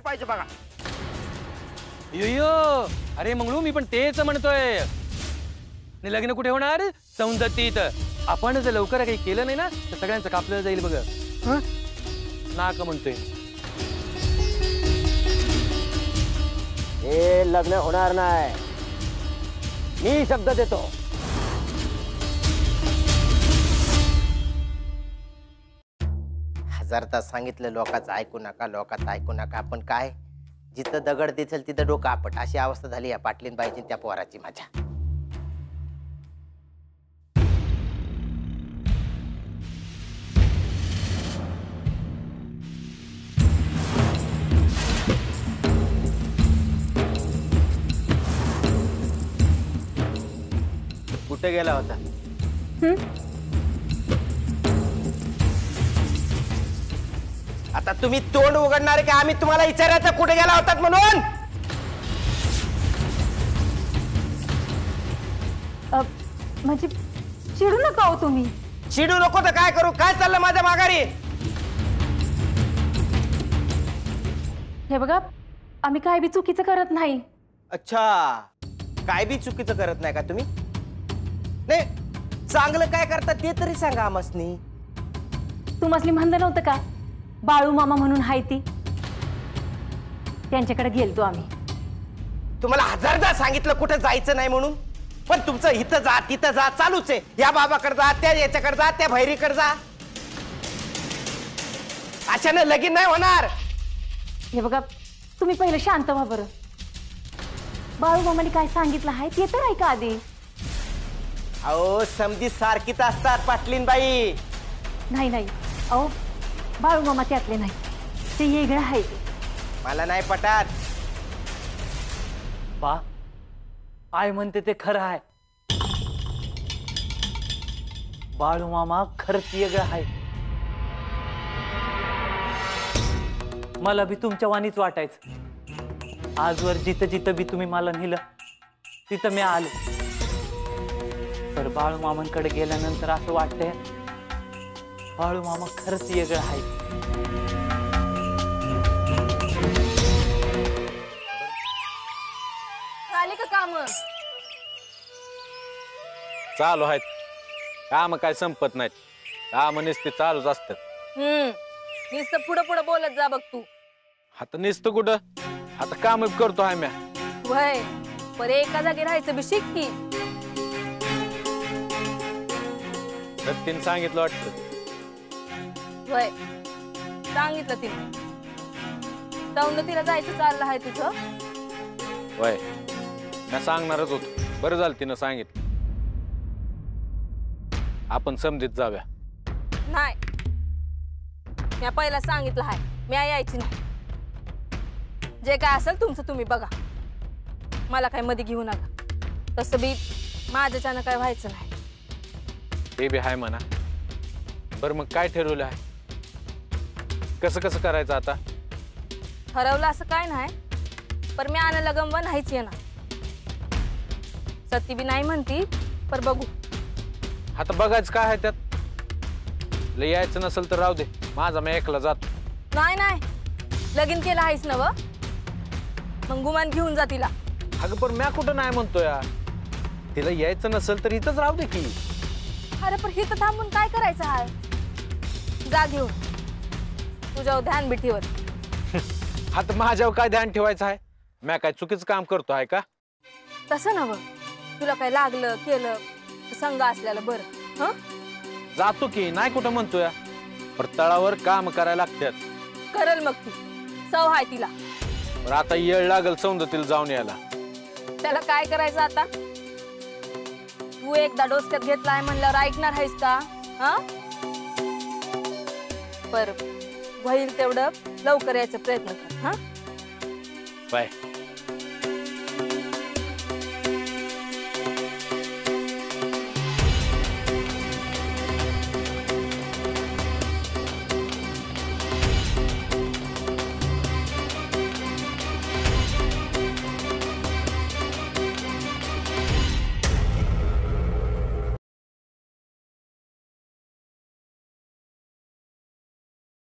पाहिजे बघा। यो अरे मंगळू मी पण तेच म्हणतोय। लग्न कुठे होणार? सौंदतीत। आपण जर लवकर काही केलं नाही ना तर सगळ्यांचं कापलं जाईल बघ। नाक म्हणतोय हे लग्न होणार नाही, मी शब्द देतो। हजार तास सांगितलं लोकांचं ऐकू नका, लोकांचं ऐकू नका, पण काय जिथं दगड दिसेल तिथं डोकं आपट, अशी अवस्था झाली या पाटलीन बाईची त्या पोराची माझ्या। कुठे गेला होता? आता तुम्ही तोंड उघडणार की आम्ही तुम्हाला विचारायचं कुठे गेला होतात म्हणून? म्हणजे चिडू नका हो तुम्ही। चिडू नको तर काय करू? काय चाललं माझ्या माघारी? हे बघा आम्ही काय बी चुकीचं करत नाही। अच्छा, काय बी चुकीचं करत नाही का तुम्ही? नाही, चांगलं काय करता ते तरी सांगा आम्हासनी। तुम्हासनी म्हणलं नव्हतं का बाळू मामा म्हणून हाय ती, त्यांच्याकडे गेलतो आम्ही। तुम्हाला हजारदा सांगितलं कुठे जायचं नाही म्हणून, पण तुमचं इथं जा तिथं जा चालूच आहे। या बाबाकडे जा, त्या याच्याकडे जा, त्या भैरीकडे जा, अशानं लगीन नाही होणार। हे बघा तुम्ही पहिले शांत व्हा बरं। बाळू मामाने काय सांगितलं आहे ते तर ऐका आधी। अहो समधी सारखीच असतात पाटलीन बाई। नाही नाही अहो बाळू मामा त्यातले नाही, ते वेगळं आहे। मला नाही पटत। बा आई म्हणते ते खरं आहे। बाळू मामा खरंच वेगळं आहे। मला बी तुमच्या वाणीच वाटायचं। आजवर जिथं जिथं बी तुम्ही मला नेलं तिथं मी आलो, तर बाळू मामांकडे गेल्यानंतर असं वाटतंय बाळू मामा खरंच वेगळं आहे। झाली का काम? चालू आहेत काम, काय संपत नाहीत। काम नुसते चालूच असतात। नुसतं पुढं पुढं बोलत जा बघ तू। आता नुसतं कुठं, आता काम करतो आहे म्या। वय पर एका जागी राहायचं बी शिक की। तिने सांगितलं वाटतं। वय सांगितलं तिने, सौंदतीला जायचं चाललं आहे तुझं? वय मी सांगणारच होतो, बरं झालं तिनं सांगितलं। आपण समजीत जाऊया। नाही, मी पहिला सांगितलं आहे, मी यायची नाही। जे काय असेल तुमचं तुम्ही बघा, मला काय मध्ये घेऊ नका। तसं बी माझ्याच्यानं काय व्हायचं नाही। ते बी आहे म्हणा, बरं मग काय ठरवलं आहे? कसं कसं करायचं आता? ठरवलं असं काय नाही, पर मी आणायला गमवा नाहीच येणार। सती बी नाही म्हणती, पर बघू। आता बघायचं काय आहे त्यात? लय यायचं नसेल तर राहू दे, माझा मी एकला जातो। नाही नाही, लगीन केलं आहेस ना व, मग गुमान घेऊन जा तिला। अगं पण म्या कुठं नाही म्हणतोय, तिला यायचं नसेल तर इथंच राहू दे की। अरे पण हिथं थांबून काय करायचं आहे? जा घेऊन, तुझ्यावर ध्यान बिठीवर। आता माझ्यावर काय ध्यान ठेवायचं आहे? म्या काय चुकीचं काम करतो आहे का? तसं नव, तुला काय लागलं केलं संग असल्याला बरं। हं जातो की, नाही कुठं म्हणतोय, पर तळावर काम करायला लागतात। करल मग ती, सव हाय तिला। पण आता येळ लागल सौंदतीला जाऊन यायला। त्याला काय करायचं आता? तू एकदा डोसक्यात घेतलाय म्हणल्यावर ऐकणार आहेस का? हं पर होईल तेवढं लवकर यायचा प्रयत्न कर। हं बाय।